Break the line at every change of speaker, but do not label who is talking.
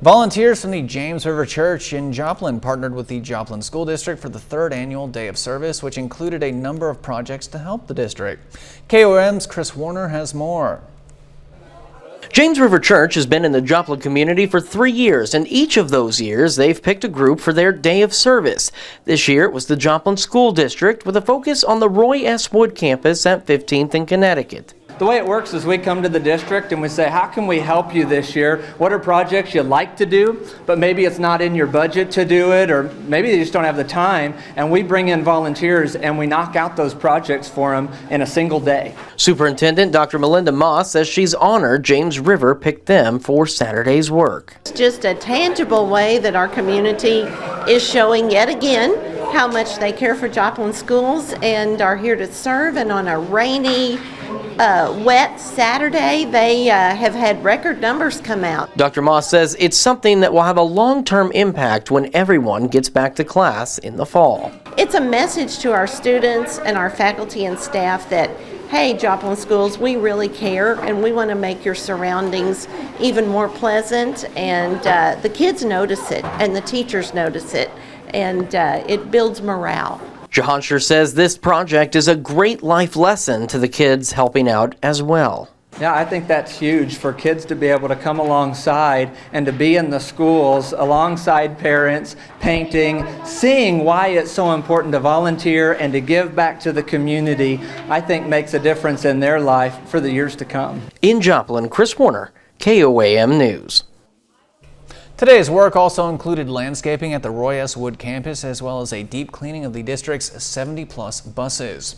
Volunteers from the James River Church in Joplin partnered with the Joplin School District for the third annual Day of Service, which included a number of projects to help the district. KOM's Chris Warner has more.
James River Church has been in the Joplin community for 3 years, and each of those years they've picked a group for their Day of Service. This year it was the Joplin School District with a focus on the Roy S. Wood campus at 15th and Connecticut.
The way it works is we come to the district and we say, how can we help you this year? What are projects you'd like to do, but maybe it's not in your budget to do it, or maybe you just don't have the time, and we bring in volunteers and we knock out those projects for them in a single day.
Superintendent Dr. Melinda Moss says she's honored James River picked them for Saturday's work.
It's just a tangible way that our community is showing yet again how much they care for Joplin schools and are here to serve. And on a rainy, wet Saturday, they have had record numbers come out.
Dr. Moss says it's something that will have a long-term impact when everyone gets back to class in the fall.
It's a message to our students and our faculty and staff that, hey, Joplin schools, we really care and we want to make your surroundings even more pleasant, and the kids notice it and the teachers notice it, and it builds morale.
Jahanshire says this project is a great life lesson to the kids helping out as well.
Yeah, I think that's huge for kids to be able to come alongside and to be in the schools alongside parents, painting, seeing why it's so important to volunteer and to give back to the community. I think makes a difference in their life for the years to come.
In Joplin, Chris Warner, KOAM News.
Today's work also included landscaping at the Roy S. Wood campus, as well as a deep cleaning of the district's 70-plus buses.